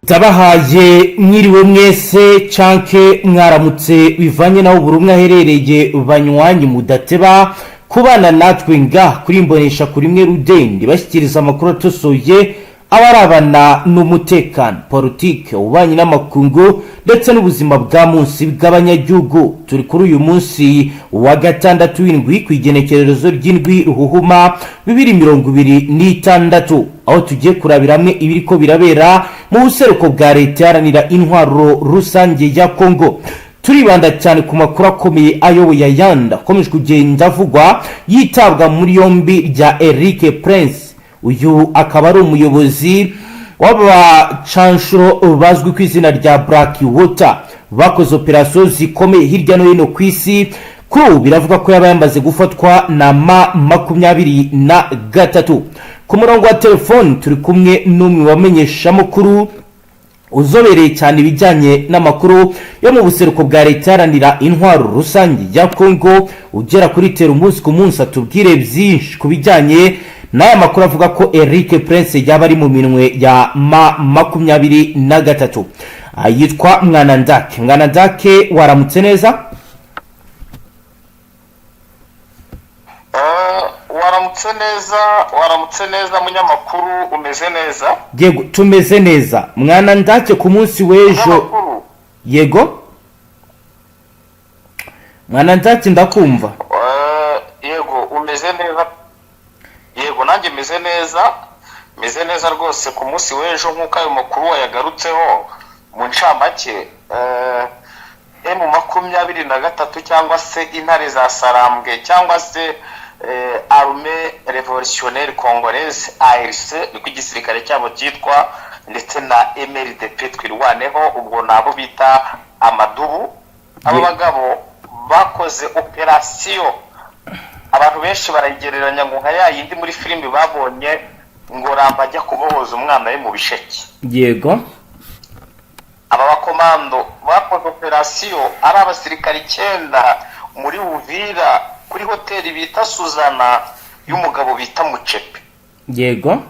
Tabahaye mwiriwe mwese canke mwaramutse bivanye naho buri umwe aherereye banywanyi mudateba kubana natwe nga kuri mbonesha kuri mwe rudende bashyikiriza amakuru atosoye abarabana n'umutekano politike ubanye n'amakungu ndetse n'ubuzima bwa munsi bw'abanyagihugu. Turi kuri uyu munsi wa gatandatu w'indwi kwigenekerezo ry'indwi ruhuhuma 2026 aho tugiye kurabira hamwe ibiriko birabera mu buseruko bwa leta yaranira intwaro rusange ya Kongo. Turibanda cyane ku makuru akomeye ayoboye ayanda akomeje kugenda avugwa yitabwa muri yombi rya Eric Prince. Uyu akaba ari umuyobozi w'abacanshuro bazwi ku izina rya Black Water bakoze operasiyo zikomeye hirya no hino ku isi. Kuri ubu biravuga ko yaba yamaze gufatwa na M23. Ku murongo wa telefone turi kumwe n'umwe wamenyesha makuru uzobereye cyane ibijyanye n'amakuru yo mu buseruko bwa leta yaranira intwaro rusange ya Kongo ugera kuri tera umunsi ku munsi atubwire byinshi ku bijyanye n'aya makuru avuga ko Eric Prince yaba ari mu minwe ya M23. Yitwa Mwanandake. Mwanandake, waramutse neza? Waramutse neza munyamakuru, umeze neza? Yego, tumeze neza. Mwanandake, ku munsi w'ejo. Yego Mwanandake, ndakumva. Yego, umeze neza? Yego, nanjye meze neza rwose. Ku munsi w'ejo nk'uko ayo makuru wayagarutseho mu ncamake, M23 cyangwa se intare za Sarambwe cyangwa se Armée Révolutionnaire Congolaise ARC niko igisirikare cyabo cyitwa, ndetse na MRDP twirwaneho, ubwo nabo bita amadubu. Abo bagabo bakoze operasiyo abantu benshi barayigereranya ngo nka yindi muri filime babonye ngo Ramba ajya kubohoza umwana we mu bisheke. Yego, aba bakomando bakoze operasiyo ari abasirikari 9 muri Uvira kuri hoteli bita Suzana y'umugabo bita Mucepe. yego.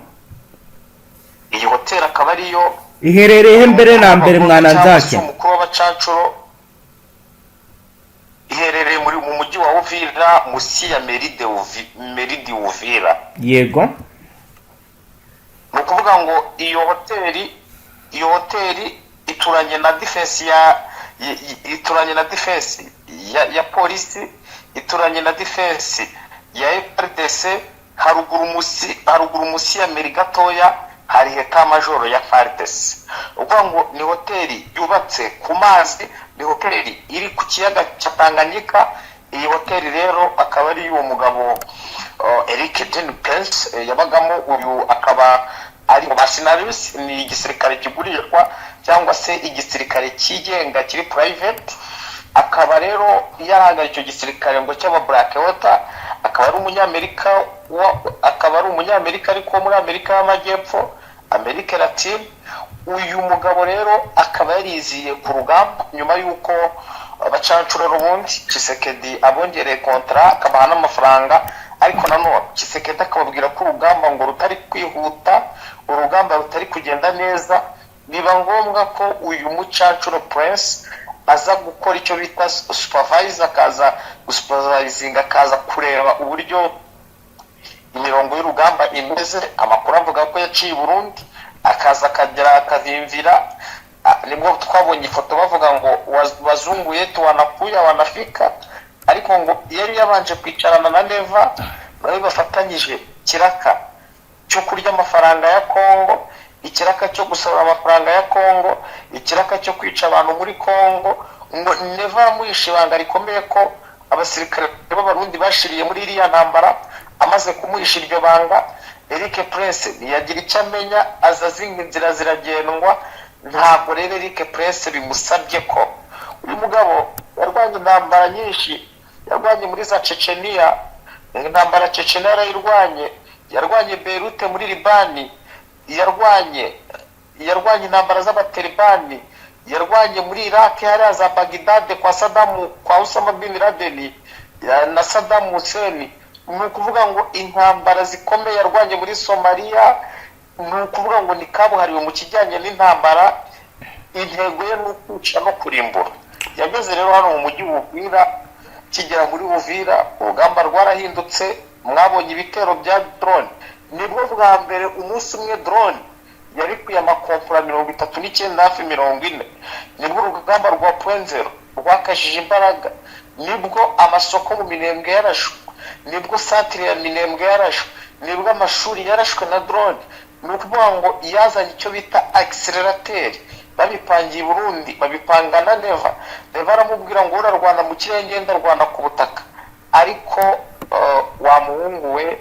Iyi hoteli akaba ariyo Iherereye mbere na mbere Mwanandake? Umukuru w'abacancuro iherereye muri mu mujyi wa Uvira musi ya Meridi Uvira. Yego. Nukuvuga ngo iyo hoteli ituranye na defense ya polisi, ituranye na defense ya FARDC. haruguru musi ya Meri gatoya hari heta majoro ya FARDC. Ubwo ngo ni hoteli yubatse ku mazi, ni hoteli iri ku kiyaga cya Tanganyika. Iyi hoteli rero akaba ari uwo mugabo Eric Prince yabagamo. Uyu akaba ari mercenaries, ni igisirikare kigurishwa cyangwa se igisirikare kigenga kiri private. Akaba rero yarahaga icyo gisirikare ngo cy'aba Black Water. Akaba ari umunyamerika ariko muri Amerika y'Amajyepfo, Amerika Latine. Uyu mugabo rero akaba yariziye ku rugamba nyuma y'uko abacancuro rubundi Tshisekedi abongereye kontra akabaha n'amafaranga. Ariko nanone Tshisekedi akababwira ko urugamba ngo rutari kwihuta, urugamba rutari kugenda neza. Biba ngombwa ko uyu mucancuro Prince aza gukora icyo bita supervisor, akaza supervising, akaza kureba uburyo imirongo y'urugamba imeze. Amakuru avuga ko yaciye Burundi akaza akagera akavimvira. Nibwo twabonye ifoto bavuga ngo wazunguye tu wanafika, ariko ngo yari yabanje kwicarana na Neva bari bafatanyije kiraka cyo kurya amafaranga ya Kongo, ikiraka cyo gusaba amafaranga ya Kongo, ikiraka cyo kwica abantu muri Kongo. Ngo Neva muhishe ibanga rikomeye ko abasirikare b'abarundi bashiriye muri iriya ntambara. Amaze kumuhisha iryo banga, Eric Prince yagira icyo amenya, azazinga inzira ziragendwa. Ntabwo rero Eric Prince bimusabye ko uyu mugabo yarwanye intambara nyinshi, yarwanye muri za Chechenia, intambara Chechenia yarwanye Beirut muri Libani, yarwanye intambara z'abatalibani, yarwanye muri Iraq hari za Baghdad kwa Osama bin Laden na Saddam Hussein. Ni ukuvuga ngo intambara zikomeye yarwanye muri Somalia, ni ukuvuga ngo ni kabuhariwe mu kijyanye n'intambara, intego ye ni ukwica no kurimbura. yageze rero hano mu mujyi w'Uvira, kigera muri Uvira urugamba rwarahindutse, mwabonye ibitero bya drone. Nibwo bwa mbere umunsi umwe drone yari kuya makompora 39 hafi 40. Nibwo urugamba rwa .0 rwakashije imbaraga, nibwo amasoko mu Minembwe yarashwe, nibwo santire ya Minembwe yarashwe, nibwo amashuri yarashwe na drone. Ni ukuvuga ngo yazanye icyo bita accelerateur, babipangiye Burundi, babipanga na Neva. Neva aramubwira ngo urarwana mu kirere, ngenda rwanda ku butaka. Ariko wa muhungu we,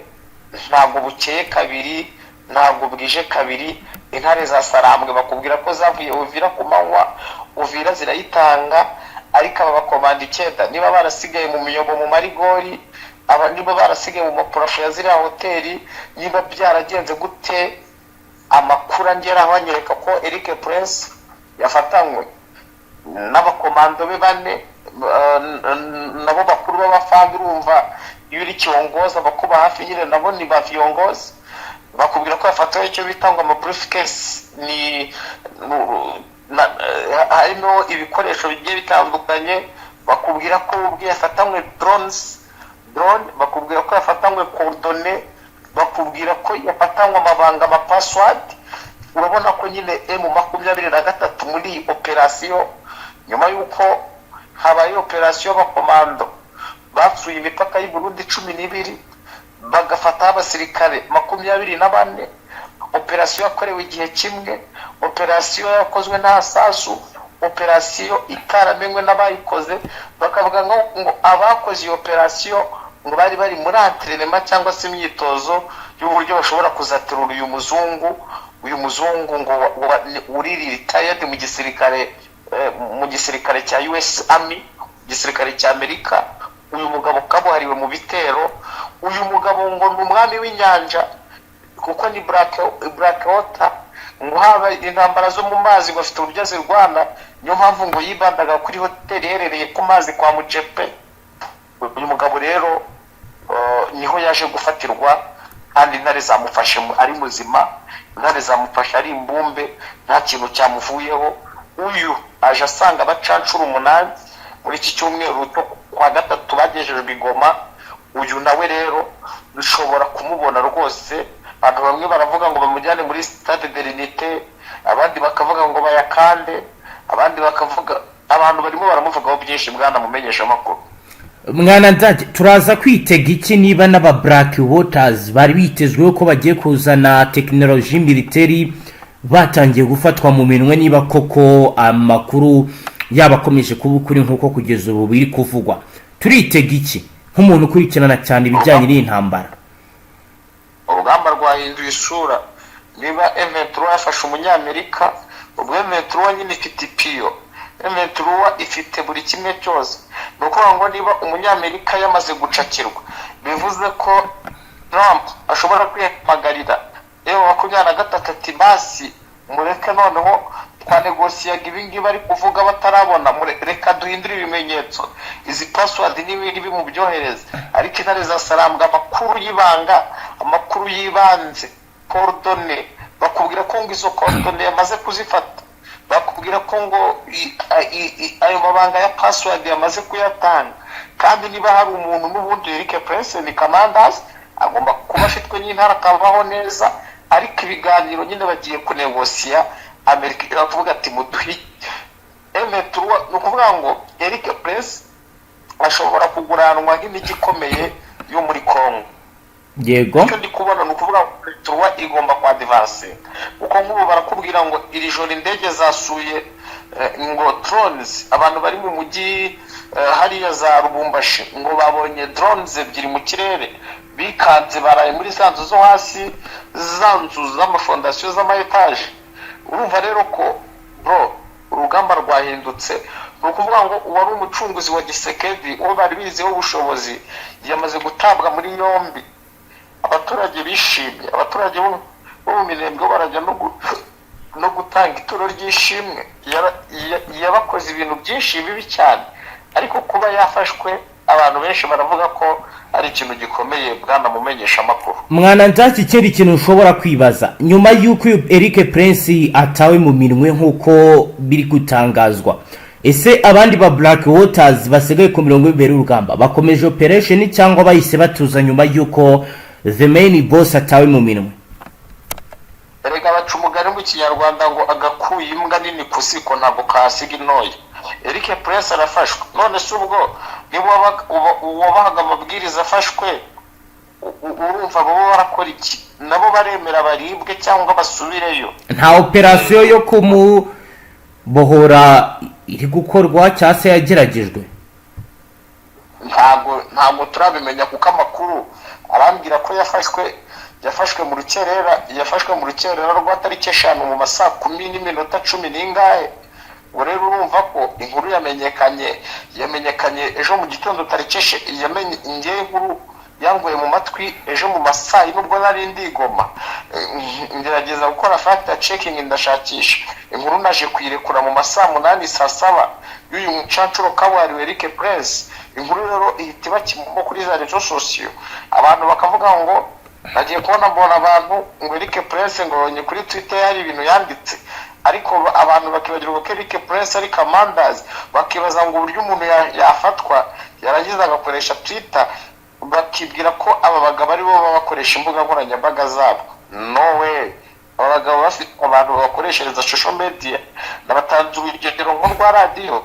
ntabwo bukeye kabiri, ntabwo bwije kabiri, intare za Sarambwe bakubwira ko zavuye Uvira ku manywa, Uvira zirayitanga. Ariko aba bakomanda 9 niba barasigaye mu miyobo mu marigori, aba niba barasigaye mu maporafo ya ziriya hoteli, niba byaragenze gute, amakuru angeraho anyereka ko Eric Prince yafatanywe n'abakomando be 4, nabo bakuru b'abafambi. Urumva iyo uri kiongoza bakuba hafi nyine nabo ni ba viongozi, bakubwira ko yafatiwe icyo bita ngo ama briefcase, ni harimo ibikoresho bigiye bitandukanye. Bakubwira ko ubwe yafatanywe drone, bakubwira ko yafatanywe coordonnées, bakubwira ko yafatanywe amabanga, ama password. Urabona ko nyine M23 muri operation, nyuma yuko habaye operation y'abakomando bapfuye imipaka y'u Burundi 12, bagafata abasirikare 24. Operation yakorewe igihe kimwe, operation yakozwe nta sasu, operation itaramenwe n'abayikoze. Bakavuga ngo abakoze iyo operation ngo bari muri entraînement cyangwa se imyitozo y'uburyo bashobora kuzaterura uyu muzungu ngo uri retired mu gisirikare cya US Army, gisirikare cya Amerika. Uyu mugabo kabuhariwe mu bitero, uyu mugabo ngo ni umwami w'inyanja, kuko ni black water, ngo haba intambara zo mu mazi bafite uburyo zirwana. Niyo mpamvu ngo yibandaga kuri hoteli iherereye ku mazi kwa Mucepe. Uyu mugabo rero niho yaje gufatirwa, kandi intare zamufashe ari muzima, intare zamufashe ari imbumbe, nta kintu cyamuvuyeho. Uyu aje asanga abacancura 8 muri iki cyumweru kwa gatatu bagejejwe Goma. Uyu nawe rero dushobora kumubona rwose. Abantu bamwe baravuga ngo bamujyane muri Stade de l'Unité, abandi bakavuga ngo bayakande, abandi bakavuga, abantu barimo baramuvugaho byinshi. Bwana mumenyesha makuru, mwana ndage, turaza kwitega iki niba n'aba Black Waters bari bitezweho ko bagiye kuzana technology military batangiye gufatwa mu minwe, niba koko amakuru yabakomeje kuba ukuri nkuko kugeza ubu biri kuvugwa? Turitega iki nk'umuntu ukurikirana cyane ibijyanye n'intambara? urugamba rwahinduye isura. Niba M23 yafashe umunyamerika, ubwo M23 nyine ifite ipiyo, M23 ifite buri kimwe cyose. Nuko ngo niba umunyamerika yamaze gucakirwa, bivuze ko Trump ashobora kwihamagarira M23 ati basi mureke noneho twanegosiyaga ibingi bari kuvuga batarabona, reka duhindure ibimenyetso, izi password n'ibindi bimubyohereza. Ariko intare za Sarambwe amakuru y'ibanga, amakuru yibanze, coordonnées, bakubwira ko ngo izo coordonnées yamaze kuzifata, bakubwira ko ngo ayo mabanga ya password yamaze kuyatanga. Kandi niba hari umuntu n'ubundi Eric Prince ni commanders, agomba kuba afitwe n'intara akabaho neza. Ariko ibiganiro nyine bagiye kunegosiya, Amerika iravuga ati muduhi M23. ni ukuvuga ngo Eric Prince ashobora kuguranwa nk'imijyi ikomeye yo muri Congo. Yego, icyo ndi kubona ni ukuvuga ngo M23 igomba kwa advance, kuko nk'ubu barakubwira ngo iri joro indege zasuye ngo drones, abantu bari mu mujyi hariya za Lubumbashi, ngo babonye drones 2 mu kirere, bikanze baraye muri sanzu zo hasi, zanzu z'amafondasiyo z'amayetage. Urumva rero ko bro urugamba rwahindutse. Ni ukuvuga ngo uwari umucunguzi wa Gisekedi, uwo bari bizeho ubushobozi, yamaze gutabwa muri yombi. Abaturage bishimye, abaturage bo mu Minembwe barajya no gutanga ituro ry'ishimwe. Yabakoze ibintu byinshi bibi cyane, ariko kuba yafashwe abantu benshi baravuga ko ari ikintu gikomeye bwana mumenyesha amakuru. mwana nzaki ikindi kintu ushobora kwibaza nyuma y'uko Eric Prince atawe mu minwe nk'uko biri gutangazwa, ese abandi ba Black Waters basigaye ku mirongo y'imbere y'urugamba bakomeje operation cyangwa bahise batuza nyuma y'uko the main boss atawe mu minwe? Erega baca umugani mu kinyarwanda ngo agakuye imbwa nini ku ziko ntabwo kasiga intoya. Eric Prince arafashwe, none se ubwo niba wabahaga amabwiriza afashwe urumva bo barakora iki? Nabo baremera baribwe cyangwa basubireyo? Nta operation yo kumubohora iri gukorwa cyangwa se yageragejwe? Ntabwo turabimenya kuko amakuru arambwira ko yafashwe mu rukerera rwa tariki 5 mu masaa 10:10 ngo rero urumva ko inkuru yamenyekanye ejo mu gitondo tariki inkuru yanguye mu matwi ejo mu masaa nubwo nari ndigoma ngerageza gukora fact checking ndashakisha inkuru naje kuyirekura mu masaa 8 saa 7 y'uyu mucancuro kabwariwe Eric Prince. Inkuru rero ihita bakimamo kuri za rezo sosiyo, abantu bakavuga ngo nagiye kubona mbona abantu ngo Eric Prince ngo yonye kuri Twitter hari ibintu yanditse, ariko abantu bakibagirwa ko Eric Prince ari Commanders, bakibaza ngo uburyo umuntu yafatwa yarangiza agakoresha Twitter, bakibwira ko aba bagabo ari bo bakoresha imbuga nkoranyambaga zabo. No way, aba bagabo bafite abantu bakoreshereza social media. Nabatanze urugero rwa radio,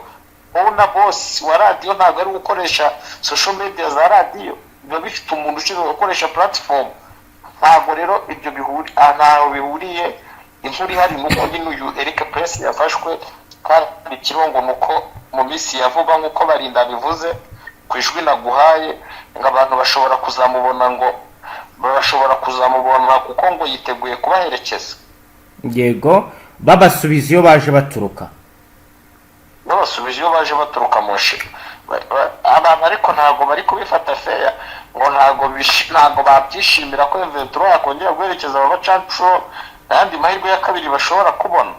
na boss wa radio ntabwo ari gukoresha social media za radio, biba bifite umuntu ushinzwe gukoresha platform. Ntabwo rero ibyo ntaho bihuriye. Inkuru ihari nuko n'uyu Eric Prince yafashwe kandi ikirongo nuko mu minsi yavuga nk'uko Barinda bivuze ku ijwi naguhaye ngo abantu bashobora kuzamubona kuko ngo yiteguye kubaherekeza. Yego, babasubiza iyo baje baturuka mu nshiro. Abantu ariko ntabwo bari kubifata feya, ngo ntabwo babyishimira ko M23 yakongera guherekeza aba bacancuro n'andi mahirwe ya kabiri bashobora kubona.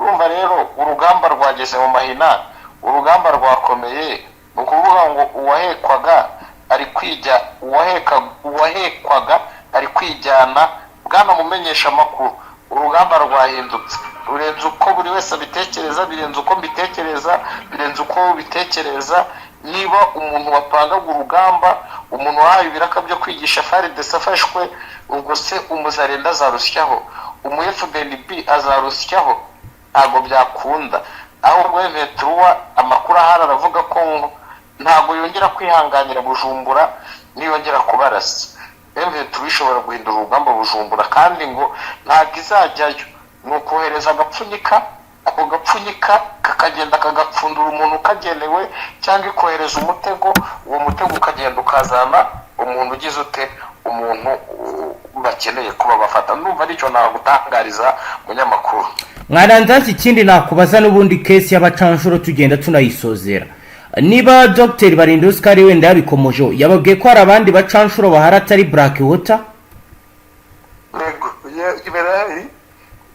Urumva rero urugamba rwageze mu mahina, urugamba rwakomeye. Ni ukuvuga ngo uwahekwaga ari kwijyana. Bwana mumenyesha amakuru, urugamba rwahindutse urenze uko buri wese abitekereza, birenze uko mbitekereza, birenze uko bitekereza. Niba umuntu wapangaga urugamba, umuntu wahaye ibiraka byo kwigisha FARDC afashwe, ubwo se umuzarenda azarusyaho, FDNB azarusyaho? Ntabwo byakunda. Ahubwo M23 amakuru ahari aravuga ko ntabwo yongera kwihanganira Bujumbura niyongera kubarasa. M23 ishobora guhindura urugamba Bujumbura kandi ngo ntabwo izajyayo, ni ukohereza agapfunyika, ako gapfunyika kakagenda kagapfundura umuntu kagenewe, cyangwa ikohereza umutego, uwo mutego ukagenda ukazana umuntu ugize ute, umuntu bakeneye kuba bafata. Ndumva aricyo nagutangariza munyamakuru. Mwaranzazi ikindi nakubaza n'ubundi case y'abacanshuro tugenda tunayisozera. Niba Dr. Barinda Oscar wenda yabikomojo, yababwiye ko hari abandi bacanshuro bahari atari Black Water? Yego,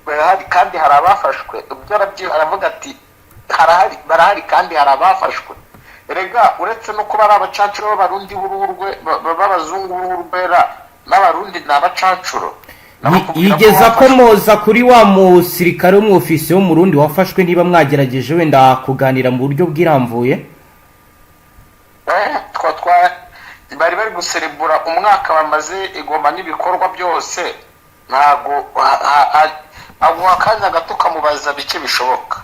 barahari kandi hari abafashwe. Aravuga ati barahari kandi hari abafashwe. Erega uretse no kuba ari abacancuro b'abarundi b'abazungu b'uruhu rwera, n'abarundi ni abacancuro. Yigeza komoza kuri wa musirikare w'umwofisi wo mu Rundi wafashwe, niba mwagerageje wenda kuganira mu buryo bwiramvuye? Bari guserebura umwaka bamaze igoma n'ibikorwa byose, ntago aguha akanya gato kamubaza bike bishoboka.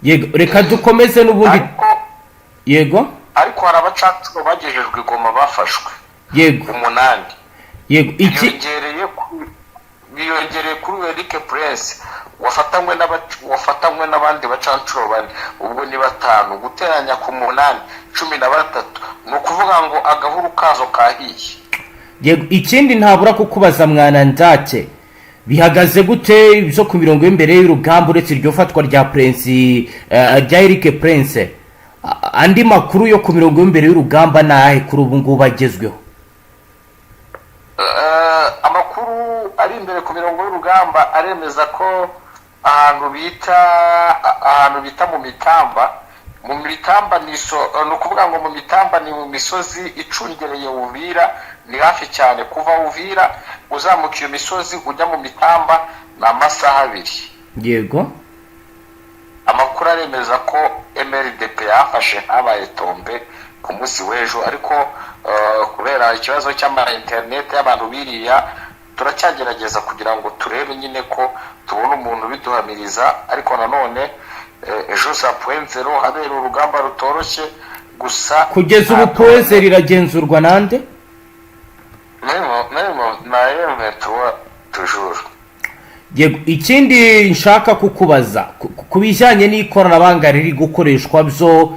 Yego, reka dukomeze n'ubundi. Yego, ariko hari abacancuro bagejejwe igoma bafashwe. Yego, 8. Yego, biyongereye kuri Eric Prince wafatanywe n'abandi bacancuro bane, ubwo ni 5 guteranya ku 8 13. Ni ukuvuga ngo agahuru kazo kahiye. Yego, ikindi ntabura kukubaza mwana ndate, bihagaze gute byo ku mirongo y'imbere y'urugamba uretse iryo fatwa rya Prince rya Eric Prince? Andi makuru yo ku mirongo y'imbere y'urugamba nahe kuri ubu ngubu bagezweho? Amakuru ari imbere ku mirongo y'urugamba aremeza ko ahantu bita mu Mitamba mu mitamba ni ukuvuga ngo mu mitamba ni mu misozi icungereye Uvira, ni hafi cyane kuva Uvira uzamuka iyo misozi ujya mu mitamba ni amasaha 2. yego. Amakuru aremeza ko MRDP yafashe habaye tombe ku munsi w'ejo, ariko kubera ikibazo cy'ama internet y'abantu biriya turacyagerageza kugira ngo turebe nyine ko tubona umuntu biduhamiriza, ariko nanone ejo saa 0 habera urugamba rutoroshye gusa. Kugeza ubu poeze riragenzurwa nande? na M23 toujours. Yego, ikindi nshaka kukubaza ku bijyanye n'ikoranabuhanga riri gukoreshwa byo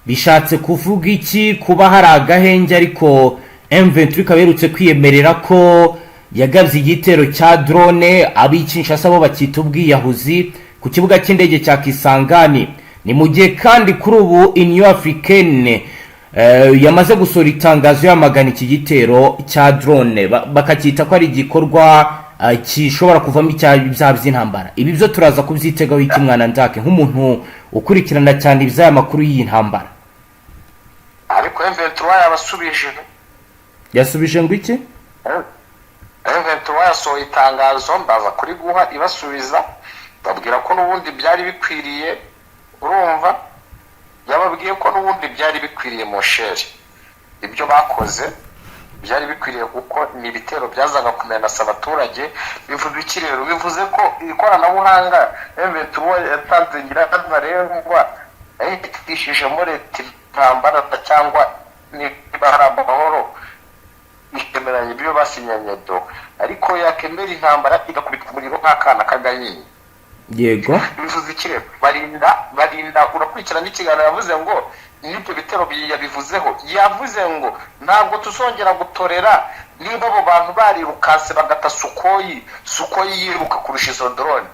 bishatse kuvuga iki? Kuba hari agahenge ariko M23 kaberutse kwiyemerera ko yagabye igitero cya drone, abicinshasa bo bakita ubwiyahuzi ku kibuga cy'indege cya Kisangani. Ni mu gihe kandi kuri ubu Union Africaine yamaze gusora itangazo yamagana iki gitero cya drone, bakacyita ko ari igikorwa kishobora kuvamo ibyaha by'intambara. Ibi byo turaza kubyitegaho iki mwana ndake nk'umuntu ukurikirana cyane iby'aya makuru y'iyi ntambara? Ariko M23 yasubije ngo iki? M23 yasohoye itangazo mbaza kuri guha ibasubiza, babwira ko n'ubundi byari bikwiriye, urumva, yababwiye ko n'ubundi byari bikwiriye mu sheri ibyo bakoze byari bikwiriye kuko ni ibitero byazaga kumenasa abaturage. Bivuze iki rero? Bivuze ko ikoranabuhanga M23 yatanze nyirantarengwa yahitishijemo leta intambara cyangwa niba hari amahoro ikemeranya ibyo basinyanye do, ariko yakemera intambara igakubita umuriro nk'akana k'agahini. Yego. Bivuze iki rero? Barinda urakurikirana ikiganiro yavuze ngo n'ibyo bitero yabivuzeho, yavuze ngo ntabwo tuzongera gutorera niba abo bantu barirukase bagata Sukoyi yiruka kurusha izo drone.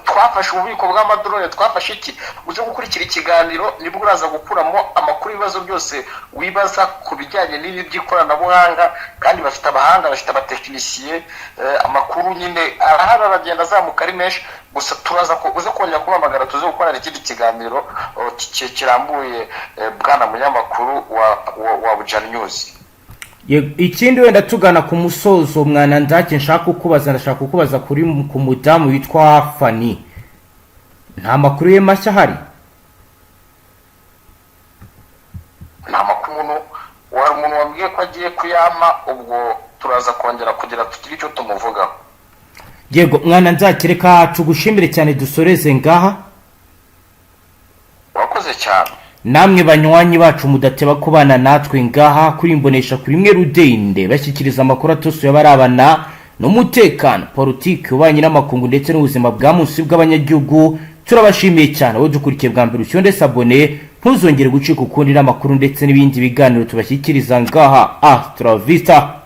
Twafashe ububiko bw'amadrone, twafashe iki? Uje gukurikira ikiganiro nibwo uraza gukuramo amakuru ibibazo byose wibaza ku bijyanye n'ibi by'ikoranabuhanga, kandi bafite abahanga, bafite abatekinisiye. Amakuru nyine aragenda azamuka ari menshi, gusa turaza ko uze kongera kubamagara tuze gukorana ikindi kiganiro kirambuye bwana munyamakuru wa Bujan News. Ikindi wenda tugana ku musozo mwana ndake ndashaka kukubaza kuri ku mudamu witwa Fani, nta makuru ye mashya hari? Nta makuru umuntu wambwiye ko agiye kuyama, ubwo turaza kongera kugira tukiri icyo tumuvugaho. Yego mwana ndake, reka tugushimire cyane, dusoreze ngaha. Wakoze cyane. Namwe banywanyi bacu mudateba kubana natwe ngaha kuri imbonesha kuri mwe Rudende bashyikiriza amakuru atosuye abarabana n'umutekano, politiki, ubanye n'amakungu ndetse n'ubuzima bwa munsi bw'abanyagihugu. Turabashimiye cyane wowe dukurikiye bwa mbere, ucyonde sabone ntuzongere gucika ukundi n'amakuru ndetse n'ibindi biganiro tubashyikiriza ngaha. Astra Vista.